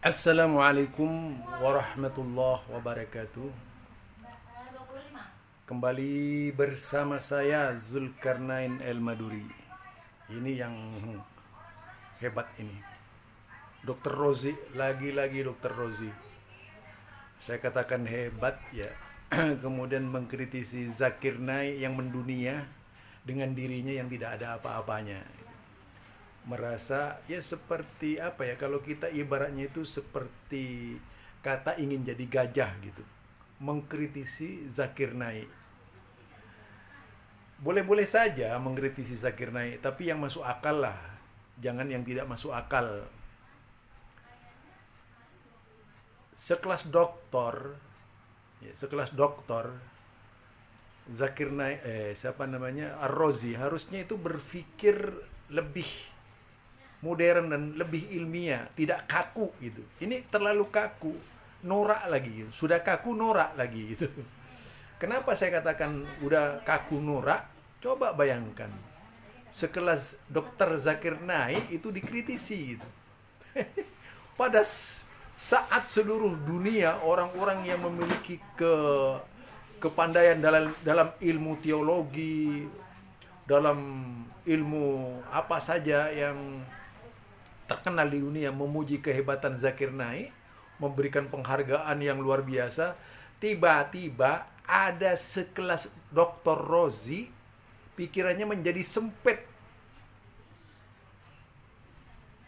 Assalamualaikum warahmatullahi wabarakatuh. Kembali bersama saya Zulkarnain El Maduri. Ini yang hebat ini. Dr. Rozi, lagi-lagi Dr. Rozi. Saya katakan hebat ya. Kemudian mengkritisi Zakir Naik yang mendunia dengan dirinya yang tidak ada apa-apanya. Merasa ya seperti apa ya, kalau kita ibaratnya itu seperti kata ingin jadi gajah gitu, mengkritisi Zakir Naik. Boleh-boleh saja mengkritisi Zakir Naik, tapi yang masuk akal lah, jangan yang tidak masuk akal. Sekelas doktor ya, sekelas doktor Zakir Naik, siapa namanya, Ar-Razi, harusnya itu berpikir lebih modern dan lebih ilmiah, tidak kaku gitu. Ini terlalu kaku, norak lagi gitu. Sudah kaku norak lagi gitu. Kenapa saya katakan udah kaku norak? Coba bayangkan, sekelas Dokter Zakir Naik itu dikritisi gitu. Pada saat seluruh dunia orang-orang yang memiliki kepandaian dalam ilmu teologi, dalam ilmu apa saja yang terkenal di dunia memuji kehebatan Zakir Naik, memberikan penghargaan yang luar biasa, tiba-tiba ada sekelas Dr. Rozi pikirannya menjadi sempit.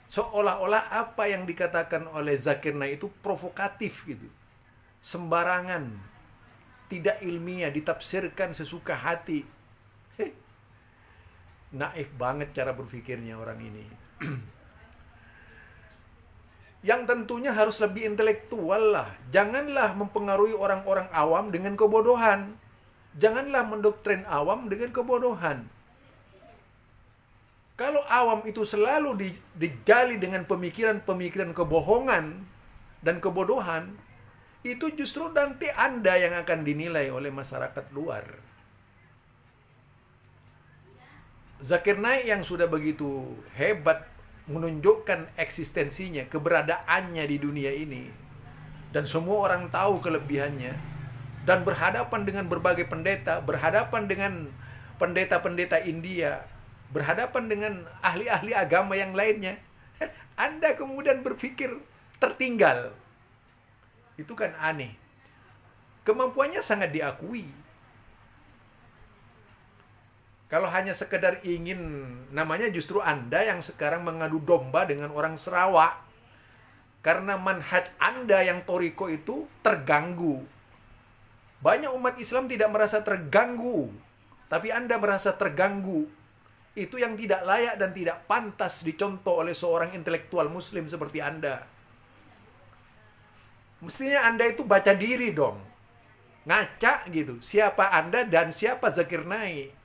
Seolah-olah apa yang dikatakan oleh Zakir Naik itu provokatif gitu. Sembarangan, tidak ilmiah, ditafsirkan sesuka hati. Naif banget cara berpikirnya orang ini. Yang tentunya harus lebih intelektual lah. Janganlah mempengaruhi orang-orang awam dengan kebodohan. Janganlah mendoktrin awam dengan kebodohan. Kalau awam itu selalu dijali dengan pemikiran-pemikiran kebohongan dan kebodohan, itu justru nanti Anda yang akan dinilai oleh masyarakat luar. Zakir Naik yang sudah begitu hebat menunjukkan eksistensinya, keberadaannya di dunia ini, dan semua orang tahu kelebihannya, dan berhadapan dengan berbagai pendeta, berhadapan dengan pendeta-pendeta India, berhadapan dengan ahli-ahli agama yang lainnya, Anda kemudian berpikir tertinggal. Itu kan aneh. Kemampuannya sangat diakui. Kalau hanya sekedar ingin, namanya justru Anda yang sekarang mengadu domba dengan orang Sarawak. Karena manhaj Anda yang toriko itu terganggu. Banyak umat Islam tidak merasa terganggu, tapi Anda merasa terganggu. Itu yang tidak layak dan tidak pantas dicontoh oleh seorang intelektual Muslim seperti Anda. Mestinya Anda itu baca diri dong. Ngaca gitu. Siapa Anda dan siapa Zakir Naik.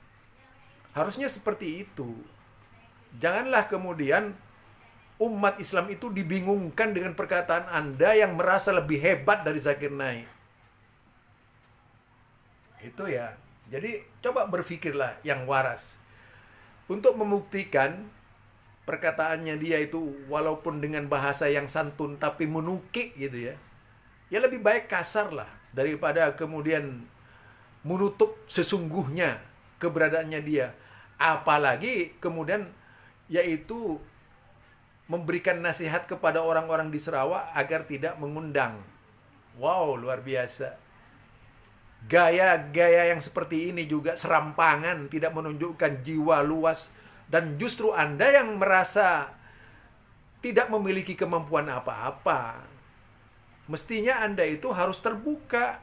Harusnya seperti itu. Janganlah kemudian umat Islam itu dibingungkan dengan perkataan Anda yang merasa lebih hebat dari Zakir Naik. Itu ya. Jadi coba berpikirlah yang waras. Untuk membuktikan perkataannya dia itu walaupun dengan bahasa yang santun tapi menukik gitu ya. Ya lebih baik kasar lah daripada kemudian menutup sesungguhnya keberadaannya dia. Apalagi kemudian yaitu memberikan nasihat kepada orang-orang di Sarawak agar tidak mengundang. Wow, luar biasa. Gaya-gaya yang seperti ini juga serampangan, tidak menunjukkan jiwa luas, dan justru Anda yang merasa tidak memiliki kemampuan apa-apa. Mestinya Anda itu harus terbuka.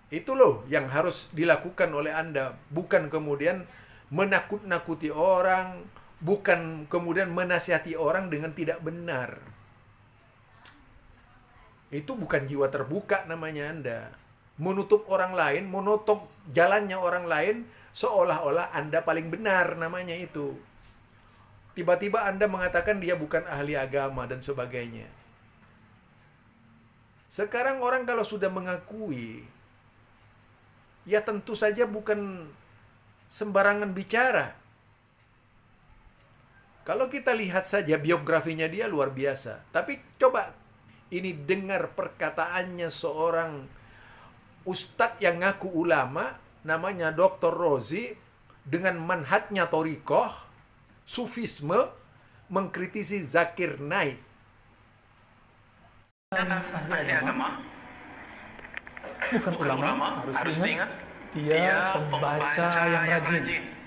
Itu loh yang harus dilakukan oleh Anda. Bukan kemudian menakut-nakuti orang, bukan kemudian menasihati orang dengan tidak benar. Itu bukan jiwa terbuka namanya Anda. Menutup orang lain, menutup jalannya orang lain, seolah-olah Anda paling benar namanya itu. Tiba-tiba Anda mengatakan dia bukan ahli agama dan sebagainya. Sekarang orang kalau sudah mengakui, ya tentu saja bukan sembarangan bicara. Kalau kita lihat saja biografinya dia luar biasa. Tapi coba ini dengar perkataannya seorang ustadz yang ngaku ulama, namanya Dr. Rozi, dengan manhajnya Thariqah, Sufisme, mengkritisi Zakir Naik. Ahli agama bukan ulama, harus diingat, dia pembaca yang rajin.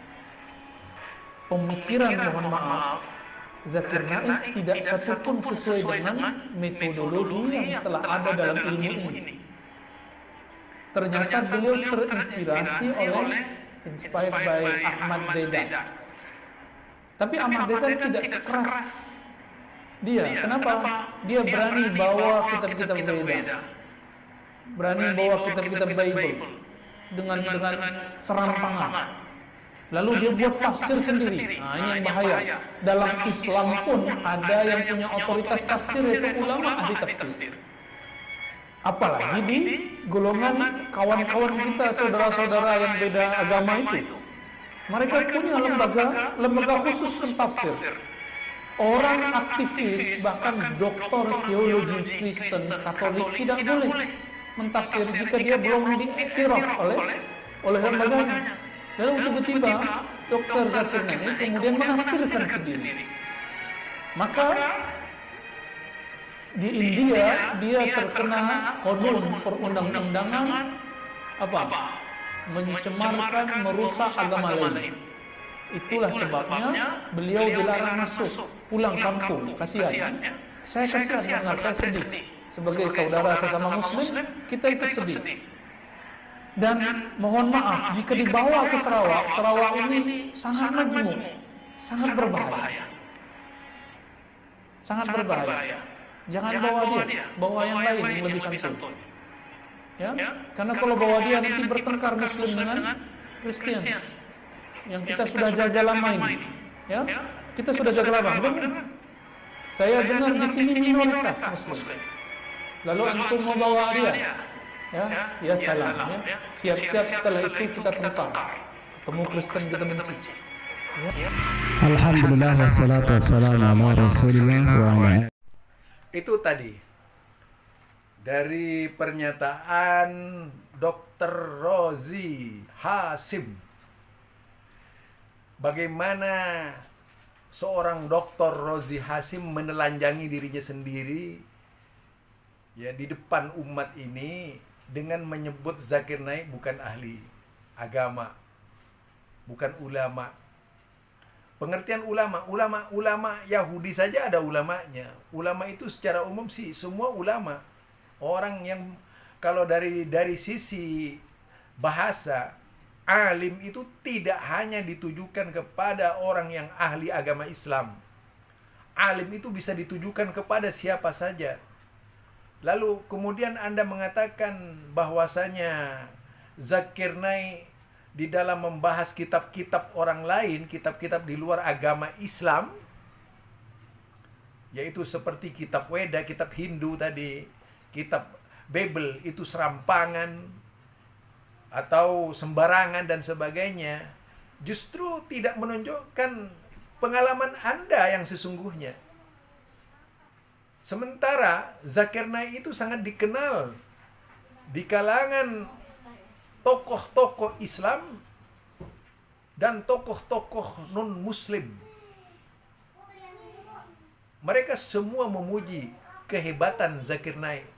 Pemikiran, mohon maaf, Zakir Naik tidak satupun sesuai dengan metodologi yang telah ada dalam ilmu ini. Ternyata beliau terinspirasi oleh inspired by Ahmad Dedan. Tapi Ahmad Dedan tidak sekeras dia. Kenapa? Dia berani bawa kitab-kitab Veda, berani bawa kitab-kitab Bible dengan serampangan. Lalu dia buat tafsir sendiri. Nah, ini yang bahaya. Dalam Islam pun ada yang punya otoritas tafsir, yaitu ulama ahli tafsir. Apalagi di golongan kawan-kawan kita, saudara-saudara yang beda agama itu. Mereka punya lembaga khusus tentang tafsir. Orang aktivis, bahkan doktor teologi Kristen Katolik tidak boleh mentafsir jika dia belum diiktiraf oleh lembaganya. Lalu tiba-tiba Dr. Zakir Naik kemudian menafsirkan sendiri. Maka di India dia terkena konun perundang-undangan mencemarkan, merusak agama lain. Itulah sebabnya beliau dilarang masuk, pulang kampung. Kasihan. Saya kasihan dengar, saya sedih. Sebagai saudara sesama Muslim, kita itu sedih. Dan mohon maaf, jika dibawa ke Sarawak ini sangat majmuk, sangat berbahaya. Sangat berbahaya. Jangan bawa dia, bawa yang lain yang lebih santun. Ya? Karena kalau bawa dia nanti bertengkar Muslim dengan Kristen. Yang kita sudah jaga lama ini. Ya? Kita sudah jaga lama. Saya dengar di sini minoritas Muslim. Lalu antum mau bawa dia. Ya salam. Ya. Siap-siap setelah itu kita tentang. Ketemu Kristen kita benci. Ya. Alhamdulillah wassalatu wassalamu ala Rasulillah wa ala. Itu tadi dari pernyataan Dr. Rozi Hasim. Bagaimana seorang Dr. Rozi Hasim menelanjangi dirinya sendiri ya di depan umat ini dengan menyebut Zakir Naik bukan ahli agama, bukan ulama. Pengertian ulama Yahudi saja ada ulamanya. Ulama itu secara umum sih semua ulama. Orang yang kalau dari sisi bahasa, alim itu tidak hanya ditujukan kepada orang yang ahli agama Islam. Alim itu bisa ditujukan kepada siapa saja. Lalu kemudian Anda mengatakan bahwasanya Zakir Naik di dalam membahas kitab-kitab orang lain, kitab-kitab di luar agama Islam, yaitu seperti kitab Weda, kitab Hindu tadi, kitab Bible itu serampangan atau sembarangan dan sebagainya, justru tidak menunjukkan pengalaman Anda yang sesungguhnya. Sementara Zakir Naik itu sangat dikenal di kalangan tokoh-tokoh Islam dan tokoh-tokoh non-Muslim. Mereka semua memuji kehebatan Zakir Naik.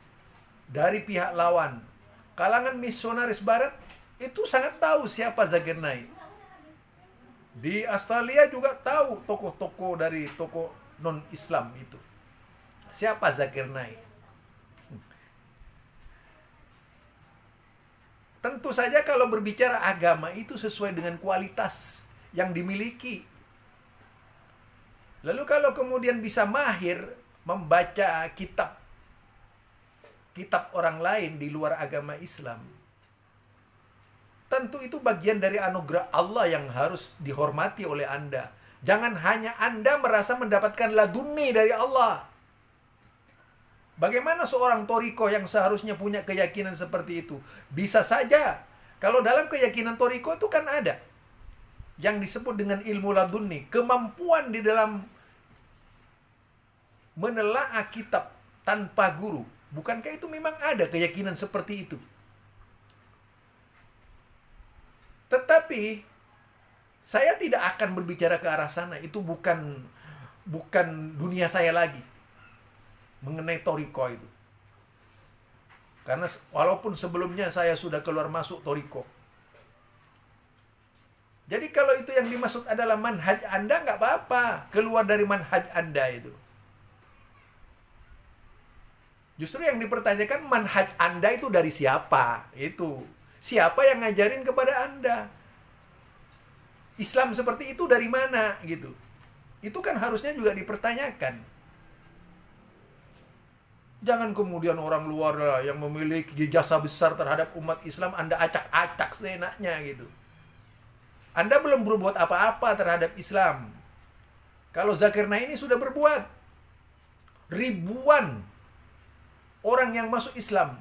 Dari pihak lawan, kalangan misionaris barat itu sangat tahu siapa Zakir Naik. Di Australia juga tahu tokoh-tokoh dari tokoh non-Islam itu. Siapa Zakir Naik? Tentu saja kalau berbicara agama itu sesuai dengan kualitas yang dimiliki. Lalu kalau kemudian bisa mahir membaca kitab orang lain di luar agama Islam, tentu itu bagian dari anugerah Allah yang harus dihormati oleh Anda. Jangan hanya Anda merasa mendapatkan laduni dari Allah. Bagaimana seorang Thariqah yang seharusnya punya keyakinan seperti itu? Bisa saja. Kalau dalam keyakinan Thariqah itu kan ada yang disebut dengan ilmu laduni, kemampuan di dalam menelaah kitab tanpa guru. Bukankah itu memang ada keyakinan seperti itu? Tetapi saya tidak akan berbicara ke arah sana. Itu bukan dunia saya lagi mengenai Toriko itu. Karena walaupun sebelumnya saya sudah keluar masuk Toriko. Jadi kalau itu yang dimaksud adalah manhaj Anda, nggak apa-apa keluar dari manhaj Anda itu. Justru yang dipertanyakan manhaj Anda itu dari siapa? Itu siapa yang ngajarin kepada Anda? Islam seperti itu dari mana gitu? Itu kan harusnya juga dipertanyakan. Jangan kemudian orang luar lah yang memiliki jasa besar terhadap umat Islam Anda acak-acak seenaknya gitu. Anda belum berbuat apa-apa terhadap Islam. Kalau Zakir Naik ini sudah berbuat. Ribuan orang yang masuk Islam.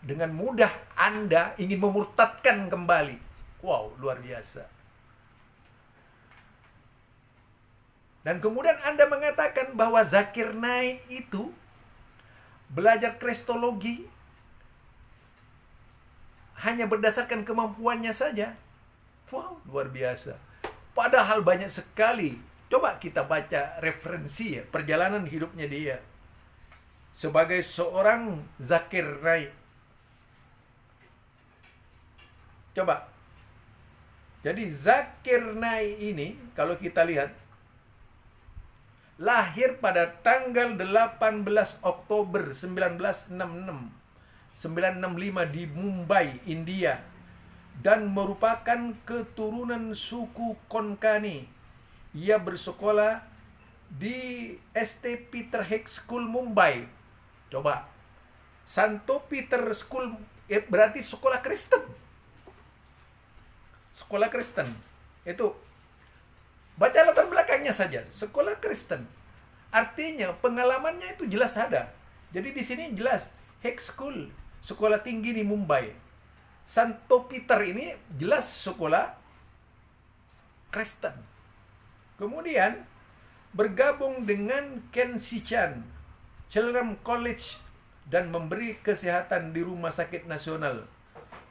Dengan mudah Anda ingin memurtadkan kembali. Wow, luar biasa. Dan kemudian Anda mengatakan bahwa Zakir Naik itu belajar kristologi hanya berdasarkan kemampuannya saja. Wow, luar biasa. Padahal banyak sekali. Coba kita baca referensi ya, perjalanan hidupnya dia sebagai seorang Zakir Naik. Coba. Jadi Zakir Naik ini kalau kita lihat lahir pada tanggal 18 Oktober 1965 di Mumbai, India, dan merupakan keturunan suku Konkani. Ia bersekolah di St. Peter High School, Mumbai. Coba, Santo Peter School berarti sekolah Kristen. Sekolah Kristen. Itu baca latar belakangnya saja, sekolah Kristen. Artinya pengalamannya itu jelas ada. Jadi di sini jelas High School, sekolah tinggi di Mumbai. Santo Peter ini jelas sekolah Kristen. Kemudian bergabung dengan Kensington Children's College dan memberi kesehatan di Rumah Sakit Nasional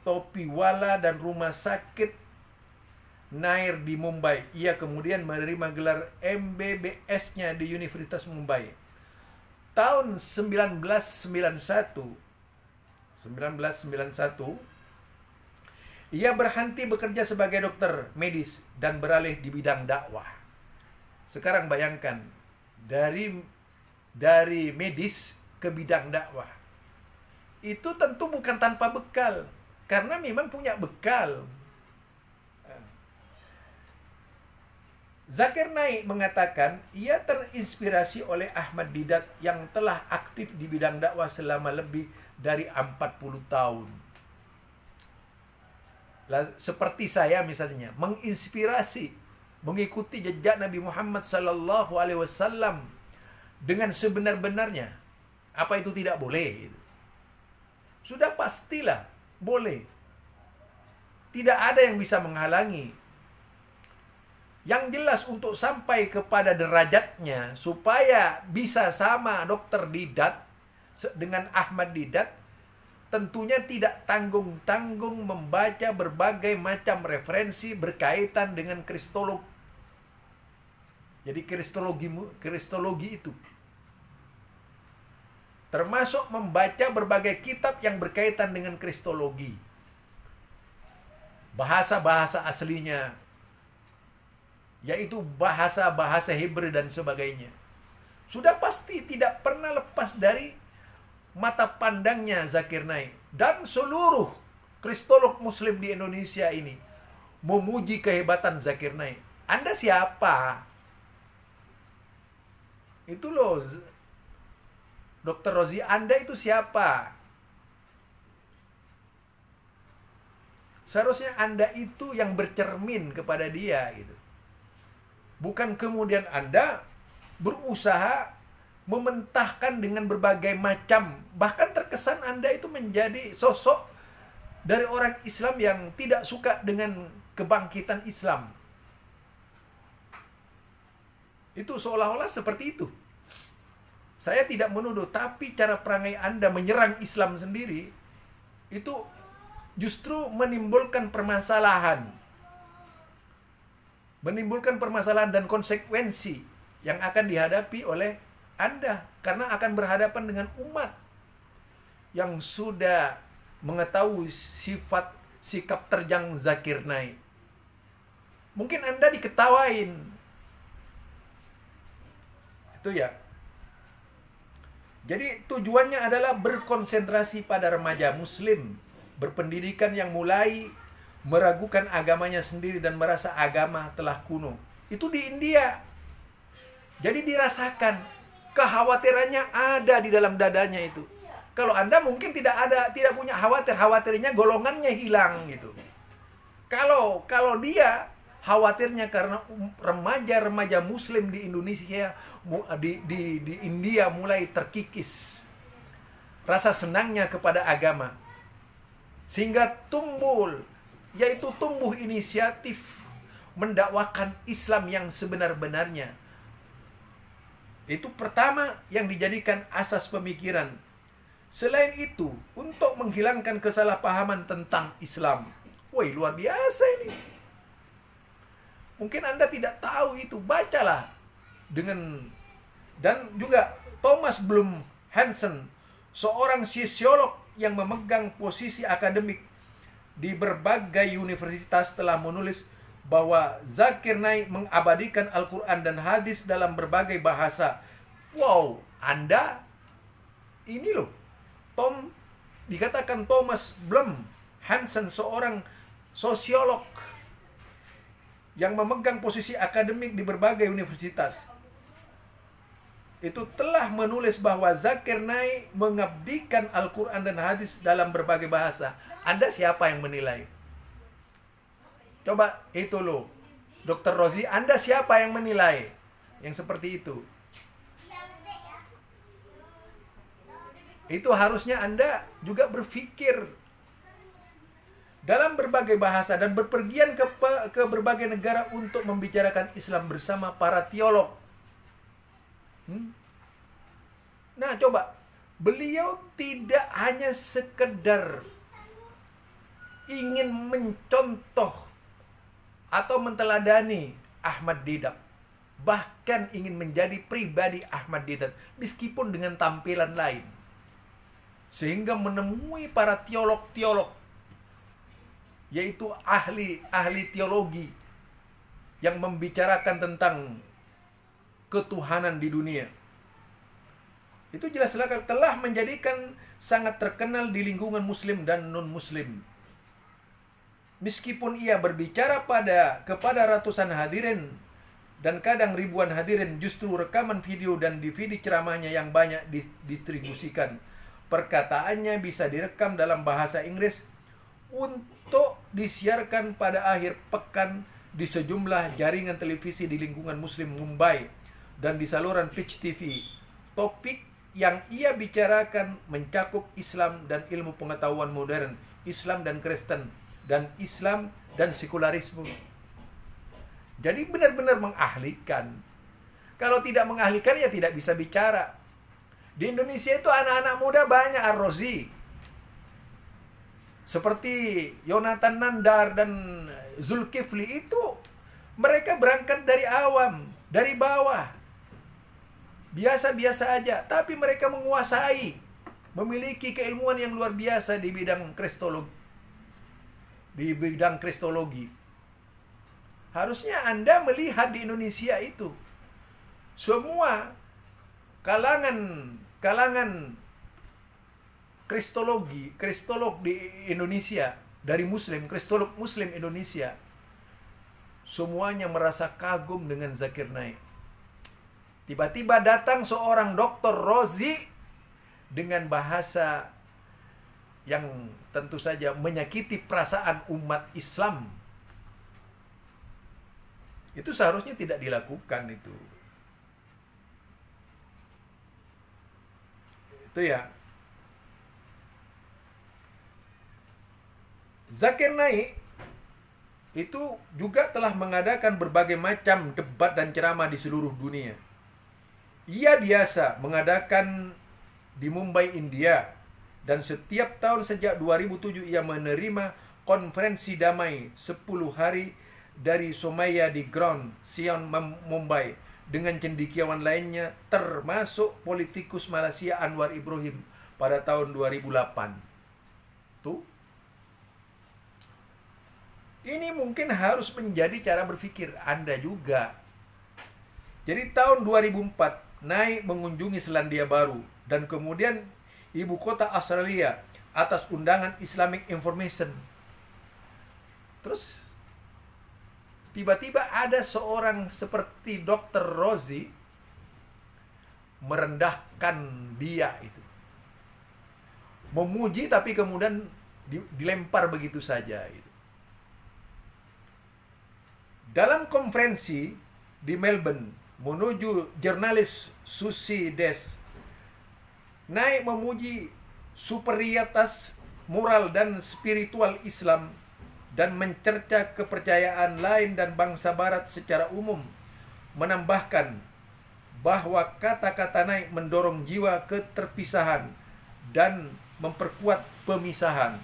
Topiwala dan Rumah Sakit Nair di Mumbai. Ia kemudian menerima gelar MBBS-nya di Universitas Mumbai. Tahun 1991, ia berhenti bekerja sebagai dokter medis dan beralih di bidang dakwah. Sekarang bayangkan, dari medis ke bidang dakwah. Itu tentu bukan tanpa bekal, karena memang punya bekal. Zakir Naik mengatakan ia terinspirasi oleh Ahmad Didat yang telah aktif di bidang dakwah selama lebih dari 40 tahun. Seperti saya misalnya, menginspirasi, mengikuti jejak Nabi Muhammad SAW dengan sebenar-benarnya. Apa itu tidak boleh? Sudah pastilah boleh. Tidak ada yang bisa menghalangi. Yang jelas untuk sampai kepada derajatnya, supaya bisa sama Dr. Didat dengan Ahmad Didat, tentunya tidak tanggung-tanggung membaca berbagai macam referensi berkaitan dengan kristolog. Jadi kristologi itu termasuk membaca berbagai kitab yang berkaitan dengan kristologi. Bahasa-bahasa aslinya, yaitu bahasa-bahasa Hebrew dan sebagainya. Sudah pasti tidak pernah lepas dari mata pandangnya Zakir Naik. Dan seluruh kristolog muslim di Indonesia ini memuji kehebatan Zakir Naik. Anda siapa? Itu loh, Dr. Rozi, Anda itu siapa? Seharusnya Anda itu yang bercermin kepada dia gitu. Bukan kemudian Anda berusaha mementahkan dengan berbagai macam. Bahkan terkesan Anda itu menjadi sosok dari orang Islam yang tidak suka dengan kebangkitan Islam. Itu seolah-olah seperti itu. Saya tidak menuduh, tapi cara perangai Anda menyerang Islam sendiri itu justru menimbulkan permasalahan. Menimbulkan permasalahan dan konsekuensi yang akan dihadapi oleh Anda, karena akan berhadapan dengan umat yang sudah mengetahui sikap terjang Zakir Naik. Mungkin Anda diketawain. Itu ya. Jadi tujuannya adalah berkonsentrasi pada remaja muslim berpendidikan yang mulai meragukan agamanya sendiri dan merasa agama telah kuno. Itu di India. Jadi dirasakan kekhawatirannya ada di dalam dadanya itu. Kalau Anda mungkin tidak punya khawatirnya golongannya hilang gitu. Kalau dia khawatirnya karena remaja-remaja muslim di Indonesia di India mulai terkikis rasa senangnya kepada agama, sehingga tumbuh inisiatif mendakwakan Islam yang sebenar-benarnya. Itu pertama yang dijadikan asas pemikiran. Selain itu, untuk menghilangkan kesalahpahaman tentang Islam. Woi, luar biasa ini. Mungkin Anda tidak tahu itu, bacalah. Dan juga Thomas Bloom Hansen, seorang sosiolog yang memegang posisi akademik di berbagai universitas, telah menulis bahwa Zakir Naik mengabadikan Al-Quran dan hadis dalam berbagai bahasa. Wow, Anda ini loh, dikatakan Thomas Bloom Hansen, seorang sosiolog yang memegang posisi akademik di berbagai universitas, itu telah menulis bahwa Zakir Naik mengabdikan Al-Quran dan hadis dalam berbagai bahasa. Anda siapa yang menilai? Coba itu loh, Dr. Rozi, Anda siapa yang menilai yang seperti itu? Itu harusnya Anda juga berpikir dalam berbagai bahasa dan berpergian ke berbagai negara untuk membicarakan Islam bersama para teolog. Nah, coba, beliau tidak hanya sekedar ingin mencontoh atau menteladani Ahmad Didat, bahkan ingin menjadi pribadi Ahmad Didat meskipun dengan tampilan lain, sehingga menemui para teolog-teolog, yaitu ahli teologi yang membicarakan tentang ketuhanan di dunia. Itu jelas telah menjadikan sangat terkenal di lingkungan muslim dan non-muslim. Meskipun ia berbicara kepada ratusan hadirin dan kadang ribuan hadirin, justru rekaman video dan DVD ceramahnya yang banyak didistribusikan. Perkataannya bisa direkam dalam bahasa Inggris untuk disiarkan pada akhir pekan di sejumlah jaringan televisi di lingkungan muslim Mumbai dan di saluran Pitch TV. Topik yang ia bicarakan mencakup Islam dan ilmu pengetahuan modern, Islam dan Kristen, dan Islam dan sekularisme. Jadi benar-benar mengahlikan. Kalau tidak mengahlikan ya tidak bisa bicara. Di Indonesia itu anak-anak muda banyak, Ar-Rozi, seperti Yonatan Nandar dan Zulkifli itu, mereka berangkat dari awam, dari bawah, biasa-biasa aja, tapi mereka menguasai, memiliki keilmuan yang luar biasa di bidang kristologi. Harusnya Anda melihat di Indonesia itu semua kalangan kristolog di Indonesia, dari kristolog muslim Indonesia, semuanya merasa kagum dengan Zakir Naik. Tiba-tiba datang seorang Dr. Rozi dengan bahasa yang tentu saja menyakiti perasaan umat Islam. Itu seharusnya tidak dilakukan itu. Itu ya. Zakir Naik itu juga telah mengadakan berbagai macam debat dan ceramah di seluruh dunia. Ia biasa mengadakan di Mumbai, India, dan setiap tahun sejak 2007 ia menerima konferensi damai 10 hari dari Somaiya di Ground Sion Mumbai dengan cendekiawan lainnya termasuk politikus Malaysia Anwar Ibrahim pada tahun 2008. Tuh. Ini mungkin harus menjadi cara berpikir Anda juga. Jadi tahun 2004 Naik mengunjungi Selandia Baru dan kemudian ibu kota Australia atas undangan Islamic Information. Terus tiba-tiba ada seorang seperti Dr. Rozi merendahkan dia itu. Memuji tapi kemudian dilempar begitu saja itu. Dalam konferensi di Melbourne menuju jurnalis Susi Des, Naik memuji superioritas moral dan spiritual Islam dan mencerca kepercayaan lain dan bangsa barat secara umum, menambahkan bahwa kata-kata Naik mendorong jiwa keterpisahan dan memperkuat pemisahan.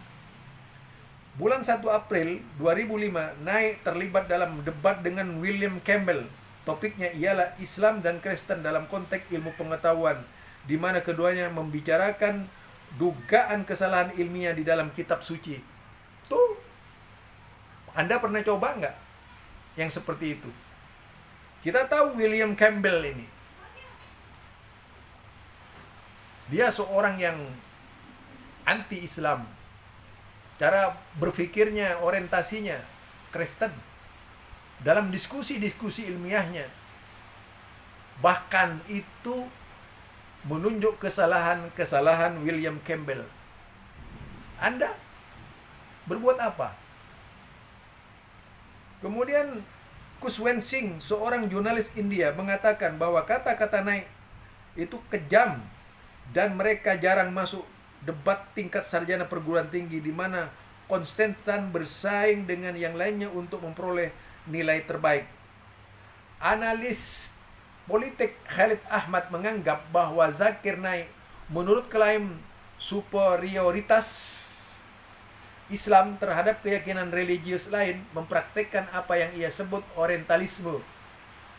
Bulan 1 April 2005, Naik terlibat dalam debat dengan William Campbell. Topiknya ialah Islam dan Kristen dalam konteks ilmu pengetahuan, di mana keduanya membicarakan dugaan kesalahan ilmiah di dalam kitab suci. Tuh, Anda pernah coba nggak yang seperti itu? Kita tahu William Campbell ini. Dia seorang yang anti-Islam. Cara berpikirnya, orientasinya Kristen. Dalam diskusi-diskusi ilmiahnya, bahkan itu menunjuk kesalahan-kesalahan William Campbell. Anda berbuat apa? Kemudian Kushwant Singh, seorang jurnalis India, mengatakan bahwa kata-kata Naik itu kejam dan mereka jarang masuk debat tingkat sarjana perguruan tinggi di mana konstan bersaing dengan yang lainnya untuk memperoleh nilai terbaik. Analis politik Khalid Ahmad menganggap bahwa Zakir Naik menurut klaim superioritas Islam terhadap keyakinan religius lain mempraktikkan apa yang ia sebut orientalisme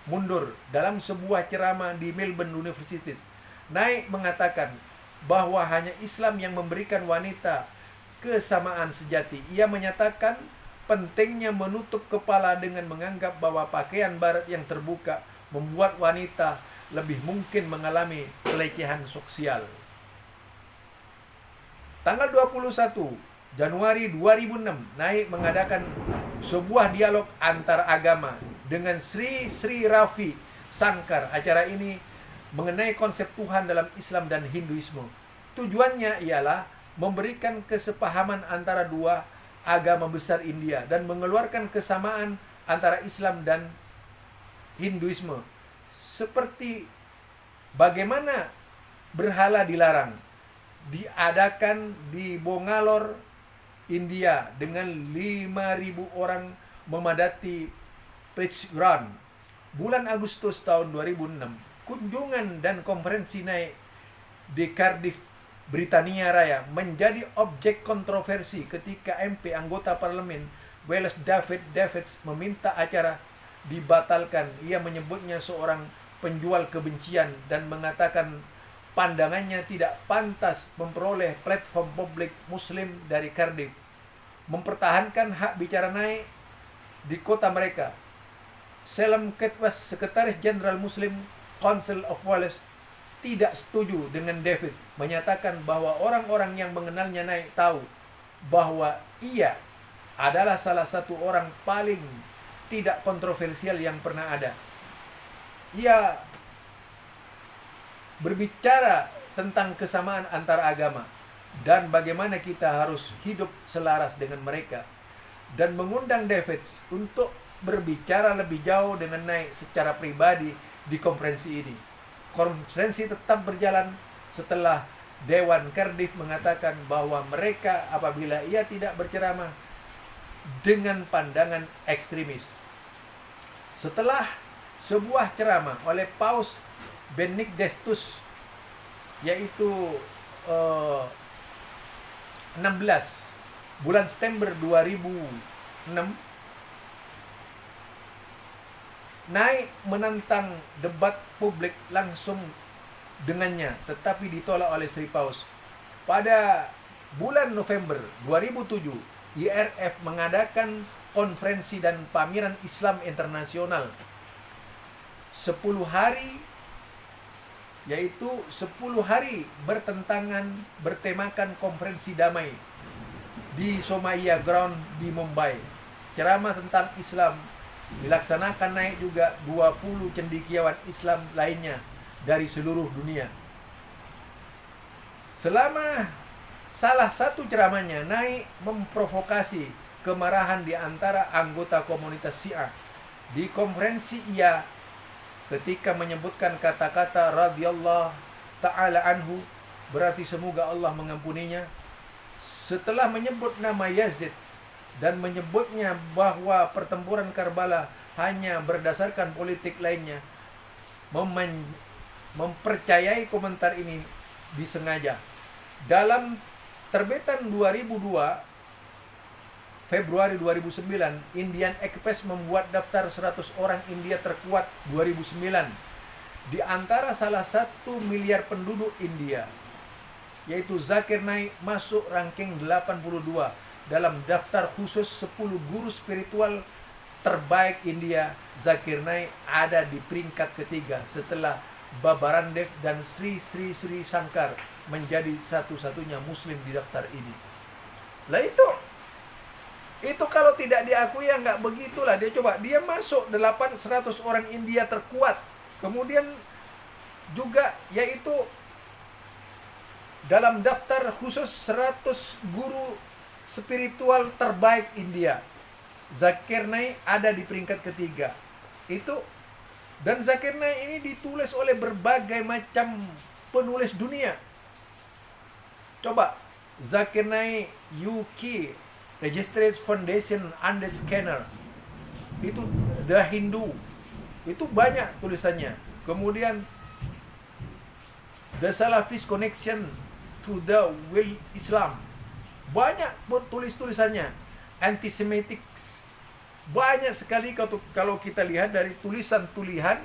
mundur. Dalam sebuah ceramah di Melbourne University, Naik mengatakan bahwa hanya Islam yang memberikan wanita kesamaan sejati. Ia menyatakan pentingnya menutup kepala dengan menganggap bahwa pakaian barat yang terbuka membuat wanita lebih mungkin mengalami pelecehan sosial. Tanggal 21 Januari 2006, Naik mengadakan sebuah dialog antar agama dengan Sri Ravi Shankar. Acara ini mengenai konsep Tuhan dalam Islam dan Hinduisme. Tujuannya ialah memberikan kesepahaman antara dua agama besar India dan mengeluarkan kesamaan antara Islam dan Hinduisme. Seperti bagaimana berhala dilarang, diadakan di Bangalore, India dengan 5.000 orang memadati Pitch Ground. Bulan Agustus tahun 2006, kunjungan dan konferensi Naik di Cardiff, Britania Raya menjadi objek kontroversi ketika MP anggota parlemen Wales David Davids meminta acara dibatalkan. Ia menyebutnya seorang penjual kebencian dan mengatakan pandangannya tidak pantas memperoleh platform publik Muslim dari Cardiff. Mempertahankan hak bicara Naik di kota mereka, Salem Ketwas, Sekretaris Jenderal Muslim Council of Wales, tidak setuju dengan David, menyatakan bahwa orang-orang yang mengenalnya Naik tahu bahwa ia adalah salah satu orang paling tidak kontroversial yang pernah ada. Ia berbicara tentang kesamaan antara agama dan bagaimana kita harus hidup selaras dengan mereka, dan mengundang David untuk berbicara lebih jauh dengan Naik secara pribadi di konferensi ini. Konferensi tetap berjalan setelah Dewan Cardiff mengatakan bahwa mereka apabila ia tidak berceramah dengan pandangan ekstremis. Setelah sebuah ceramah oleh Paus Benedictus, yaitu 16 bulan September 2006, naik menantang debat publik langsung dengannya, tetapi ditolak oleh Sri Paus. Pada bulan November 2007, IRF mengadakan konferensi dan pameran Islam internasional 10 hari, yaitu 10 hari bertemakan konferensi damai di Somaiya Ground di Mumbai. Ceramah tentang Islam dilaksanakan, naik juga 20 cendekiawan Islam lainnya dari seluruh dunia. Selama salah satu ceramahnya naik memprovokasi kemarahan di antara anggota komunitas Syiah. Di konferensi ia ketika menyebutkan kata-kata radhiyallahu ta'ala anhu, berarti semoga Allah mengampuninya, setelah menyebut nama Yazid dan menyebutnya bahwa pertempuran Karbala hanya berdasarkan politik lainnya, mempercayai komentar ini disengaja. Dalam terbitan 2002, Februari 2009, Indian Express membuat daftar 100 orang India terkuat 2009. Di antara salah 1 miliar penduduk India, yaitu Zakir Naik, masuk ranking 82 dalam daftar khusus 10 guru spiritual terbaik India. Zakir Naik ada di peringkat ketiga setelah Baba Ramdev dan Sri Shankar, menjadi satu-satunya muslim di daftar ini. Lah itu kalau tidak diakui ya nggak begitulah. Dia masuk 100 orang India terkuat. Kemudian juga yaitu dalam daftar khusus 100 guru spiritual terbaik India. Zakir Naik ada di peringkat ketiga. Dan Zakir Naik ini ditulis oleh berbagai macam penulis dunia. Coba Zakir Naik UK Registered Foundation and Scanner, itu The Hindu, itu banyak tulisannya. Kemudian The Salafist Connection to the Will Islam, banyak tulisannya. Antisemitics, banyak sekali. Kalau kita lihat dari tulisan-tulisan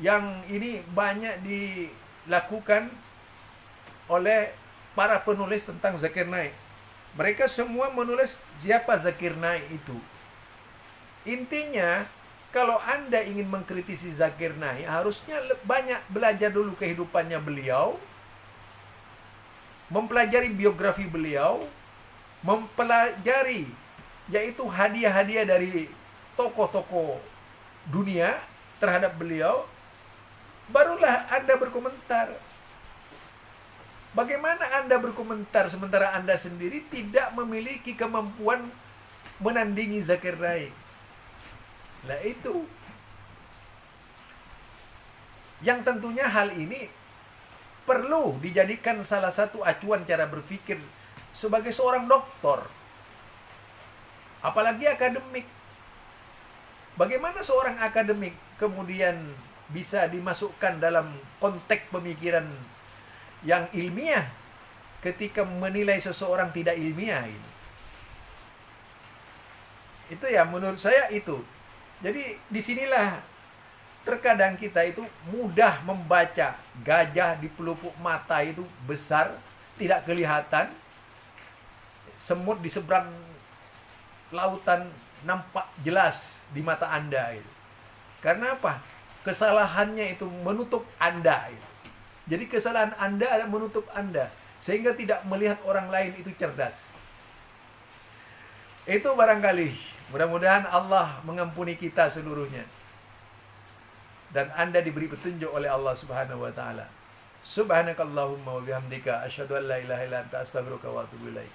yang ini banyak dilakukan oleh para penulis tentang Zakir Naik. Mereka semua menulis siapa Zakir Naik itu. Intinya, kalau Anda ingin mengkritisi Zakir Naik, harusnya banyak belajar dulu kehidupannya beliau, mempelajari biografi beliau, mempelajari yaitu hadiah-hadiah dari tokoh-tokoh dunia terhadap beliau, barulah Anda berkomentar. Bagaimana Anda berkomentar sementara Anda sendiri tidak memiliki kemampuan menandingi Zakir Naik? Lah itu. Yang tentunya hal ini perlu dijadikan salah satu acuan cara berpikir sebagai seorang doktor, apalagi akademik. Bagaimana seorang akademik kemudian bisa dimasukkan dalam konteks pemikiran yang ilmiah ketika menilai seseorang tidak ilmiah ini? Itu ya menurut saya itu. Jadi disinilah terkadang kita itu mudah membaca gajah di pelupuk mata itu besar, tidak kelihatan. Semut di seberang lautan nampak jelas di mata Anda itu. Karena apa? Kesalahannya itu menutup Anda itu. Jadi kesalahan Anda adalah menutup Anda, sehingga tidak melihat orang lain itu cerdas. Itu barangkali. Mudah-mudahan Allah mengampuni kita seluruhnya. Dan Anda diberi petunjuk oleh Allah Subhanahu wa taala. Subhanakallahumma wa bihamdika asyhadu an la ilaha illa anta astaghfiruka wa atubu ilaik.